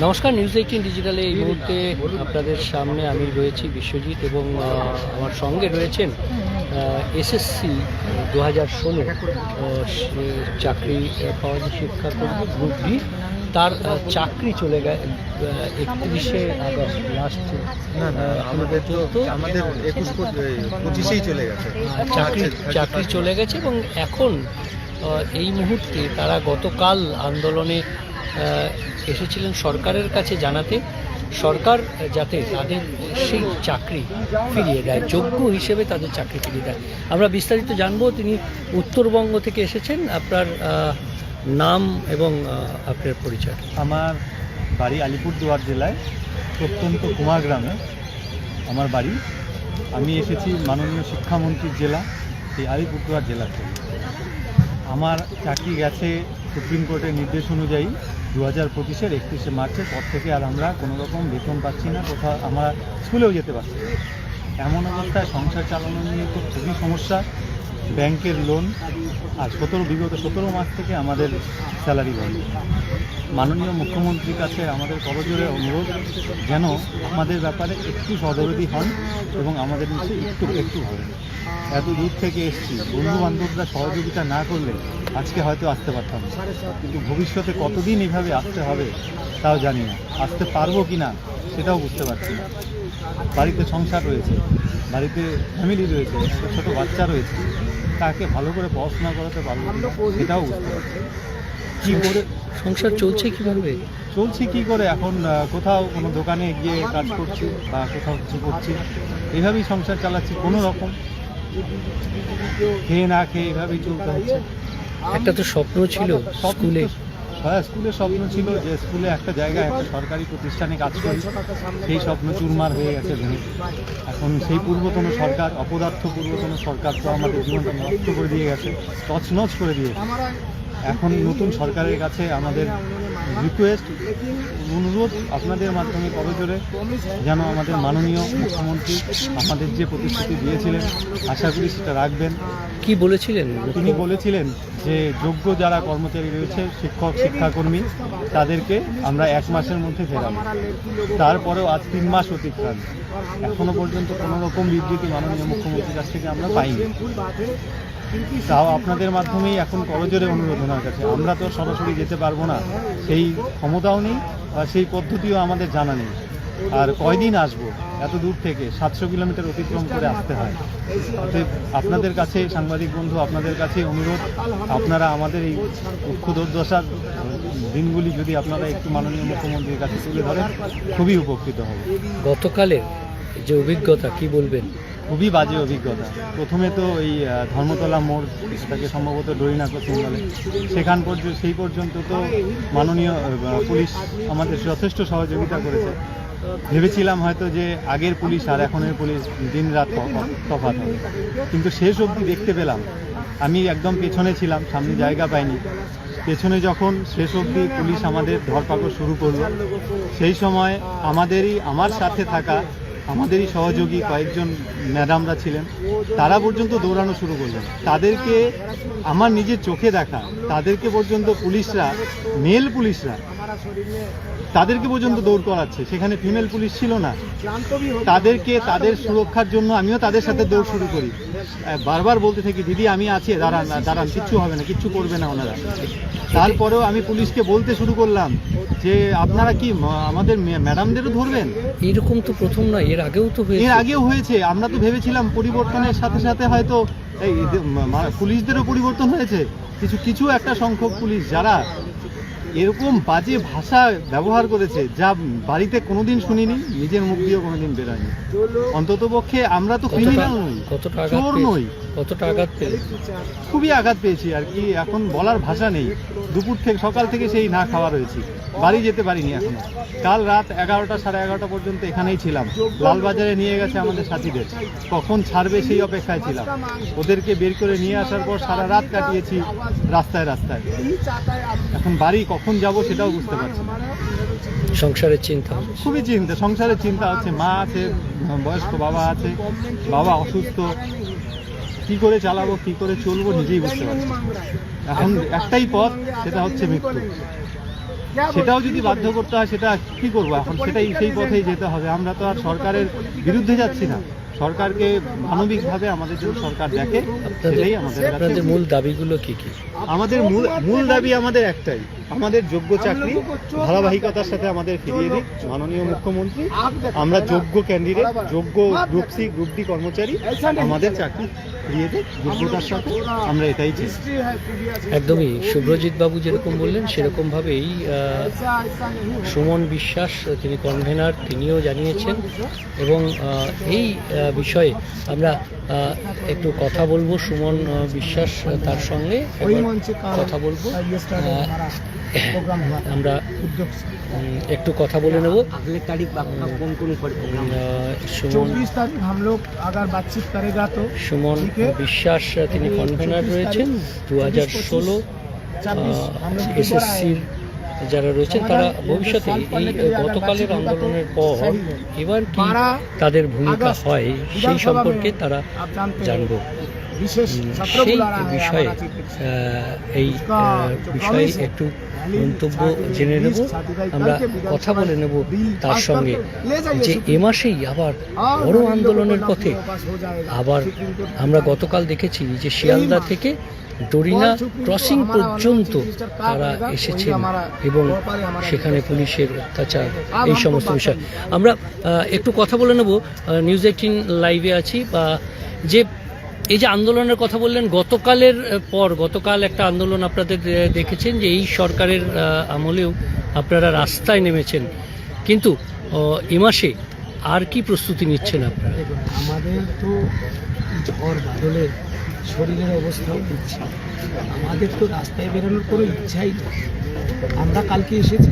নমস্কার, নিউজ 18 ডিজিটালে এই মুহূর্তে আপনাদের সামনে আমি রয়েছি বিশ্বজিৎ এবং আমার সঙ্গে রয়েছেন এসএসসি 2016 চাকরি পাওয়া যে শিক্ষাকর্মী গ্রুপ ডি, তার চাকরি চলে গেছে 31শে আগস্ট লাস্ট। আমাদের 25-25 চলে গেছে চাকরি চলে গেছে এবং এখন এই মুহূর্তে তারা গতকাল আন্দোলনে এসেছিলেন সরকারের কাছে জানাতে সরকার যাতে তাদের সেই চাকরি ফিরিয়ে দেয়, যোগ্য হিসেবে তাদের চাকরি ফিরিয়ে দেয়। আমরা বিস্তারিত জানবো। তিনি উত্তরবঙ্গ থেকে এসেছেন। আপনার নাম এবং আপনার পরিচয়। আমার বাড়ি আলিপুরদুয়ার জেলায় প্রত্যন্ত কুমার গ্রামে আমার বাড়ি। আমি এসেছি মাননীয় শিক্ষামন্ত্রীর জেলা এই আলিপুরদুয়ার জেলা থেকে। আমার চাকরি গেছে সুপ্রিম কোর্টের নির্দেশ অনুযায়ী 2025-এর 31শে মার্চের পর থেকে। আর আমরা কোনো রকম বেতন পাচ্ছি না, কোথাও আমরা স্কুলেও যেতে পারছি না। এমন অবস্থায় সংসার চালানো নিয়ে তো খুবই সমস্যা। ব্যাংকের লোন আর বিগত 17 মাস থেকে আমাদের স্যালারি বন্ধ। মাননীয় মুখ্যমন্ত্রীর কাছে আমাদের করজোড়ে অনুরোধ যেন আমাদের ব্যাপারে একটু সদরদি হন এবং আমাদের নিচে একটু হবেন। এত দূর থেকে এসেছি, বন্ধুবান্ধবরা সহযোগিতা না করলে আজকে হয়তো আসতে পারতাম না, কিন্তু ভবিষ্যতে কতদিন এভাবে আসতে হবে তাও জানি না, আসতে পারবো কি না সেটাও বুঝতে পারছি না। বাড়িতে সংসার রয়েছে, বাড়িতে ফ্যামিলি রয়েছে, ছোটো বাচ্চা রয়েছে, তাকে ভালো করে পড়াশোনা করাতে পারবো সেটাও বুঝতে পারছি। কী করে সংসার চলছে, কীভাবে চলছে কী করে? এখন কোথাও কোনো দোকানে গিয়ে কাজ করছি বা কোথাও কিছু করছি, এভাবেই সংসার চালাচ্ছি। কোনো রকম খেয়ে না খেয়ে এভাবেই চলতে হচ্ছে। একটা তো স্বপ্ন ছিল স্কুলে। হ্যাঁ, স্কুলের স্বপ্ন ছিল যে স্কুলে একটা জায়গায় একটা সরকারি প্রতিষ্ঠানে কাজ করি, সেই স্বপ্ন চুরমার হয়ে গেছে ভেঙে। এখন সেই পূর্বতন সরকার, অপদার্থ পূর্বতন সরকার তো আমাদের জীবনটা নষ্ট করে দিয়ে গেছে, তছনছ করে দিয়েছে। এখন নতুন সরকারের কাছে আমাদের রিকোয়েস্ট, অনুরোধ আপনাদের মাধ্যমে করজোড়ে যেন আমাদের মাননীয় মুখ্যমন্ত্রী আমাদের যে প্রতিশ্রুতি দিয়েছিলেন আশা করি সেটা রাখবেন। কি বলেছিলেন? তিনি বলেছিলেন যে যোগ্য যারা কর্মচারী রয়েছে, শিক্ষক শিক্ষাকর্মী, তাদেরকে আমরা 1 মাসের মধ্যে ফেরাবো। তারপরেও আজ 3 মাস অতিক্রান্ত, এখনো পর্যন্ত কোনো রকম বিবৃতি মাননীয় মুখ্যমন্ত্রীর কাছ থেকে আমরা পাইনি। তাও আপনাদের মাধ্যমেই এখন করজোড়ে অনুরোধ ওনার কাছে। আমরা তো সরাসরি যেতে পারবো না, সেই ক্ষমতাও নেই বা সেই পদ্ধতিও আমাদের জানা নেই। আর কয়দিন আসবো? এত দূর থেকে 700 কিলোমিটার অতিক্রম করে আসতে হয়। অতএব আপনাদের কাছে, সাংবাদিক বন্ধু, আপনাদের কাছে অনুরোধ, আপনারা আমাদের এই দুঃখ দুর্দশার দিনগুলি যদি আপনারা একটু মাননীয় মুখ্যমন্ত্রীর কাছে তুলে ধরেন খুবই উপকৃত হবে। গতকালের যে অভিজ্ঞতা কি বলবেন? খুবই বাজে অভিজ্ঞতা। প্রথমে তো এই ধর্মতলা মোড়, সেটাকে সম্ভবত ডরিনা ক্রসিং বলে, সেই পর্যন্ত তো মাননীয় পুলিশ আমাদের যথেষ্ট সহযোগিতা করেছে। ভেবেছিলাম হয়তো যে আগের পুলিশ আর এখনের পুলিশ দিন রাত তফাৎ হবে, কিন্তু শেষ অবধি দেখতে পেলাম, আমি একদম পেছনে ছিলাম, সামনে জায়গা পাইনি। পেছনে যখন শেষ অবধি পুলিশ আমাদের ধরপাকড় শুরু করলো, সেই সময় আমার সাথে থাকা আমাদেরই সহযোগী কয়েকজন ম্যাডামরা ছিলেন, তারা পর্যন্ত দৌড়ানো শুরু করলেন। তাদেরকে আমার নিজের চোখে দেখা, তাদেরকে পর্যন্ত পুলিশরা, মেল পুলিশরা তাদেরকে পর্যন্ত দৌড় করাচ্ছে। সেখানে ফিমেল পুলিশ ছিল না। তাদেরকে, তাদের সুরক্ষার জন্য আমিও তাদের সাথে দৌড় শুরু করি। বারবার বলতে থাকি, দিদি আমি আছি, দাঁড়ান, কিচ্ছু হবে না, কিচ্ছু করবে না ওনারা। তারপরেও আমি পুলিশকে বলতে শুরু করলাম যে আপনারা কি আমাদের ম্যাডামদেরও ধরবেন? এরকম তো প্রথম নয়, এর আগেও হয়েছে। আমরা তো ভেবেছিলাম পরিবর্তনের সাথে সাথে হয়তো এই পুলিশদেরও পরিবর্তন হয়েছে। কিছু একটা সংখ্যক পুলিশ যারা এরকম বাজে ভাষা ব্যবহার করেছে, যা বাড়িতে কোনোদিন শুনিনি, নিজের মুখ দিয়েও কোনোদিন বেরোয়নি। অন্তত পক্ষে আমরা তো ক্রিমিনাল নই, চোর নই। কতটা আঘাত পেয়েছি? খুবই আঘাত পেয়েছি আর কি, এখন বলার ভাষা নেই। সকাল থেকে সেই না খাওয়া রয়েছি, বাড়ি যেতে পারিনি এখনো। কাল রাত 11টা সাড়ে 11টা পর্যন্ত এখানেই ছিলাম। লালবাজারে নিয়ে গেছে আমাদের সাথীদের, কখন ছাড়বে সেই অপেক্ষায় ছিলাম। ওদেরকে বের করে নিয়ে আসার পর সারা রাত কাটিয়েছি রাস্তায়। এখন বাড়ি কখন যাব সেটাও বুঝতে পারছি না। সংসারের চিন্তা, খুবই চিন্তা, সংসারের চিন্তা হচ্ছে। মা আছে, বয়স্ক বাবা আছে, বাবা অসুস্থ, কি করে চালাবো, কি করে চলবো নিজেই বুঝতে পারছি। এখন একটাই পথ, সেটা হচ্ছে মৃত্যু। সেটাও যদি বাধ্য করতে হয় সেটা কি করবো এখন, সেটাই সেই পথেই যেতে হবে। আমরা তো আর সরকারের বিরুদ্ধে যাচ্ছি না, সরকারকে মানবিকভাবে আমাদের জন্য সরকার দেখে, সেটাই আমাদের কাছে। আপনাদের মূল দাবিগুলো কি কি? আমাদের মূল দাবি আমাদের একটাই, আমাদের যোগ্য চাকরি ধারাবাহিকতার সাথে আমাদের ফিরিয়ে দিক মাননীয় মুখ্যমন্ত্রী। আমরা যোগ্য ক্যান্ডিডেট, যোগ্য গ্রুপ সি গ্রুপ ডি কর্মচারী, আমাদের চাকরি ফিরিয়ে দিক যোগ্যতার সাথে, আমরা এটাই চাই। একদমই শুভ্রজিৎ বাবু যেরকম বললেন সেরকমভাবেই সুমন বিশ্বাস, তিনি কনভেনার, তিনিও জানিয়েছেন। এবং এই বিষয়ে আমরা একটু কথা বলবো সুমন বিশ্বাস তার সঙ্গে কথা বলবো। আমরা একটু কথা বলে নেব। अगले तारीख कौन कौन সুমন 24 तारीख हम लोग अगर बातचीत करेगा तो সুমন বিশ্বাস তিনি কনভেনার রয়েছেন। 2016 এসএসসির যারা রয়েছেন তারা ভবিষ্যতে এই গতকালের আন্দোলনের পর এবার কি তাদের ভূমিকা হয় সেই সম্পর্কে তারা জানব। সেই বিষয়ে এই বিষয়ে একটু মন্তব্য জেনে নেব, আমরা কথা বলে নেব তার সঙ্গে যে এ মাসেই আবার বড় আন্দোলনের পথে আবার আমরা গতকাল দেখেছি যে শিয়ালদা থেকে ডরিনা ক্রসিং পর্যন্ত তারা এসেছেন এবং সেখানে পুলিশের অত্যাচার, এই সমস্ত বিষয় আমরা একটু কথা বলে নেব। নিউজ 18 লাইভে আছি। যে এই যে আন্দোলনের কথা বললেন, গতকাল একটা আন্দোলন আপনাদের দেখেছেন যে এই সরকারের আমলেও আপনারা রাস্তায় নেমেছেন, কিন্তু এ মাসে আর কি প্রস্তুতি নিচ্ছেন আপনারা? আমাদের তো ঝড় বাদলে শরীরের অবস্থাও দিচ্ছে, আমাদের তো রাস্তায় বেরোনোর কোনো ইচ্ছাই নেই। আমরা কালকে এসেছি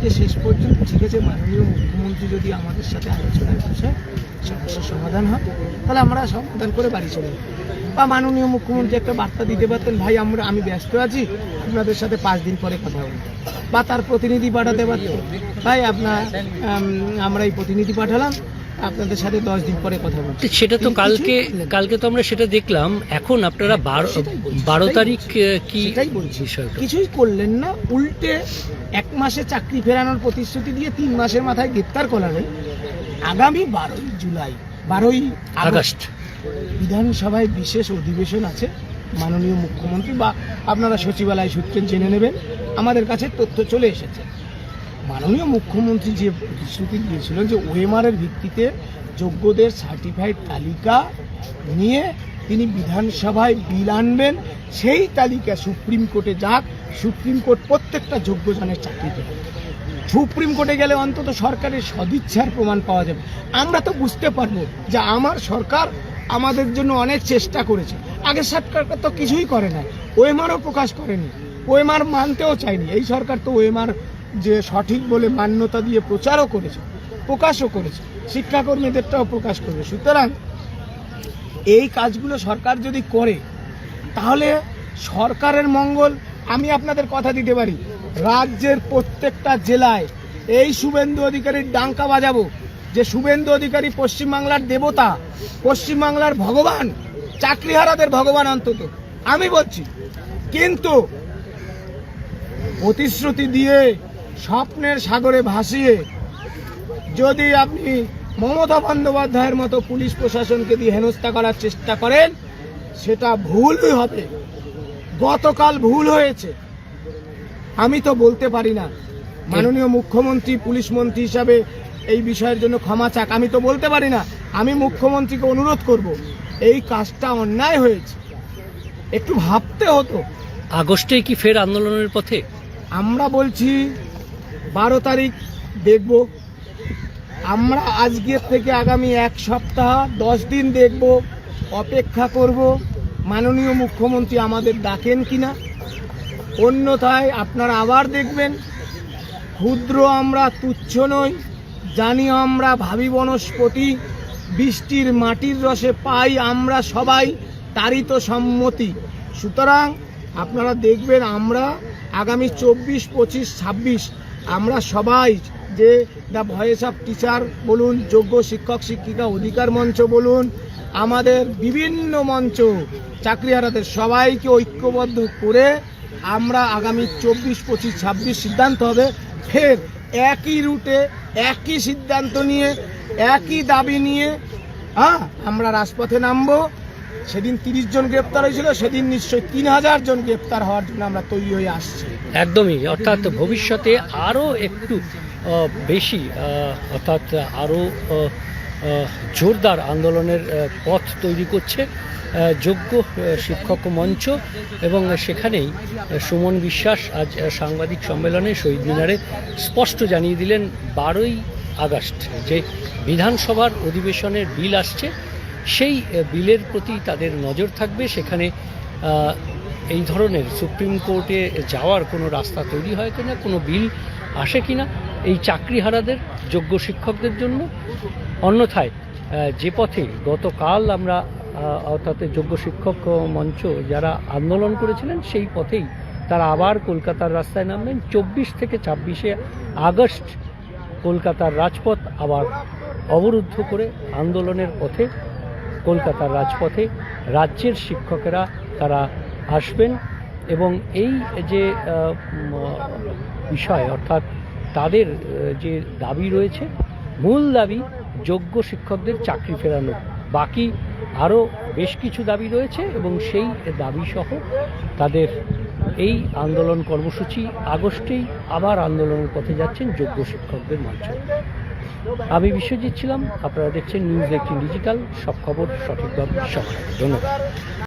যে শেষ পর্যন্ত ঠিক আছে, মাননীয় মুখ্যমন্ত্রী যদি আমাদের সাথে আলোচনায় বসে সমস্যার সমাধান হয় তাহলে আমরা সমাধান করে বাড়ি চলে যাব। বা মাননীয় মুখ্যমন্ত্রী একটা বার্তা দিতে পারতেন, ভাই আমি ব্যস্ত আছি, আপনাদের সাথে 5 দিন পরে কথা বলব। বা তার প্রতিনিধি পাঠাতে পারতেন, ভাই আমরা এই প্রতিনিধি পাঠালাম, আপনাদের সাথে 10 দিন পরে কথা বলছি। সেটা তো কালকে তো আমরা সেটা দেখলাম। এখন আপনারা 12 তারিখ কি বিষয়টা কিছুই করলেন না, উল্টে 1 মাসে চাকরি ফেরানোর প্রতিশ্রুতি দিয়ে 3 মাসের মাথায় গ্রেপ্তার করালেন। আগামী 12ই আগস্ট বিধানসভায় বিশেষ অধিবেশন আছে। মাননীয় মুখ্যমন্ত্রী বা আপনারা সচিবালয় সূত্রে জেনে নেবেন, আমাদের কাছে তথ্য চলে এসেছে। মাননীয় মুখ্যমন্ত্রী যে প্রতিশ্রুতি দিয়েছিলেন যে ওএমআরের ভিত্তিতে যোগ্যদের সার্টিফাইড তালিকা নিয়ে তিনি বিধানসভায় বিল আনবেন, সেই তালিকা সুপ্রিম কোর্টে যাক, সুপ্রিম কোর্ট প্রত্যেকটা যোগ্যজনের চাকরি দেবে। সুপ্রিম কোর্টে গেলে অন্তত সরকারের সদিচ্ছার প্রমাণ পাওয়া যাবে। আমরা তো বুঝতে পারবো যে আমার সরকার আমাদের জন্য অনেক চেষ্টা করেছে। আগের সরকার তো কিছুই করে না, ওএমআরও প্রকাশ করেনি, ওএমআর মানতেও চায়নি। এই সরকার তো ওএমআর যে সঠিক বলে মান্যতা দিয়ে প্রচারও করেছে, প্রকাশও করেছে, শিক্ষাকর্মীদেরটাও প্রকাশ করবে। সুতরাং এই কাজগুলো সরকার যদি করে তাহলে সরকারের মঙ্গল। আমি আপনাদের কথা দিতে পারি, রাজ্যের প্রত্যেকটা জেলায় এই শুভেন্দু অধিকারীর ডাঙ্কা বাজাবো যে শুভেন্দু অধিকারী পশ্চিমবাংলার দেবতা, পশ্চিমবাংলার ভগবান, চাকরিহারাদের ভগবান অন্তত আমি বলছি। কিন্তু প্রতিশ্রুতি দিয়ে স্বপ্নের সাগরে ভাসিয়ে যদি আপনি মমতা বন্দ্যোপাধ্যায়ের মতো পুলিশ প্রশাসনকে দিয়ে হেনস্থা করার চেষ্টা করেন, সেটা ভুলই হবে। গতকাল ভুল হয়েছে, আমি তো বলতে পারি না মাননীয় মুখ্যমন্ত্রী পুলিশ মন্ত্রী হিসাবে এই বিষয়ের জন্য ক্ষমা চাক, আমি তো বলতে পারি না। আমি মুখ্যমন্ত্রীকে অনুরোধ করব, এই কাজটা অন্যায় হয়েছে, একটু ভাবতে হতো। আগস্টে কি ফের আন্দোলনের পথে? আমরা বলছি 12 তারিখ দেখব। আমরা আজকের থেকে আগামী 1 সপ্তাহ 10 দিন দেখব, অপেক্ষা করব মাননীয় মুখ্যমন্ত্রী আমাদের ডাকেন কিনা। অন্যথায় আপনারা আবার দেখবেন ক্ষুদ্র আমরা তুচ্ছ নই, জানি আমরা ভাবি বনস্পতি, বৃষ্টির মাটির রসে পাই আমরা সবাই তারই তো সম্মতি। সুতরাং আপনারা দেখবেন আমরা আগামী 24, 25, 26 আমরা সবাই, যে দ্য ভয়েস অফ টিচার বলুন, যোগ্য শিক্ষক শিক্ষিকা অধিকার মঞ্চ বলুন, আমাদের বিভিন্ন মঞ্চ, চাকরিহারাদের সবাইকে ঐক্যবদ্ধ করে আমরা আগামী 24, 25, 26 সিদ্ধান্ত হবে, ফের একই রুটে একই সিদ্ধান্ত নিয়ে একই দাবি নিয়ে আমরা রাজপথে নামবো। সেদিন 30 জন গ্রেপ্তার হয়েছিল, সেদিন নিশ্চয়ই 3000 জন গ্রেপ্তার হওয়ার জন্য আমরা তৈরি হয়ে আসছি। একদমই, অর্থাৎ ভবিষ্যতে আরও একটু বেশি অর্থাৎ আরও জোরদার আন্দোলনের পথ তৈরি করছে যোগ্য শিক্ষক মঞ্চ, এবং সেখানেই সুমন বিশ্বাস আজ সাংবাদিক সম্মেলনে শহীদ মিনারে স্পষ্ট জানিয়ে দিলেন 12ই আগস্ট যে বিধানসভার অধিবেশনের বিল আসছে, সেই বিলের প্রতি তাদের নজর থাকবে। সেখানে এই ধরনের সুপ্রিম কোর্টে যাওয়ার কোনো রাস্তা তৈরি হয় কিনা, কোনো বিল আসে কিনা এই চাকরিহারাদের, যোগ্য শিক্ষকদের জন্য। অন্যথায় যে পথে গতকাল আমরা অর্থাৎ যোগ্য শিক্ষক মঞ্চ যারা আন্দোলন করেছিলেন, সেই পথেই তারা আবার কলকাতার রাস্তায় নামবেন। 24 থেকে 26শে আগস্ট কলকাতার রাজপথ আবার অবরুদ্ধ করে আন্দোলনের পথে, কলকাতার রাজপথে রাজ্যের শিক্ষকেরা তারা আসবেন। এবং এই যে বিষয়, অর্থাৎ তাদের যে দাবি রয়েছে, মূল দাবি যোগ্য শিক্ষকদের চাকরি ফেরানো, বাকি আরও বেশ কিছু দাবি রয়েছে, এবং সেই দাবিসহ তাদের এই আন্দোলন কর্মসূচি আগস্টেই আবার আন্দোলনের পথে যাচ্ছেন যোগ্য শিক্ষকদের মঞ্চ। আমি বিশ্বজিৎ ছিলাম, আপনারা দেখছেন নিউজ 18 ডিজিটাল, সব খবর সঠিকভাবে সবার আগে। ধন্যবাদ।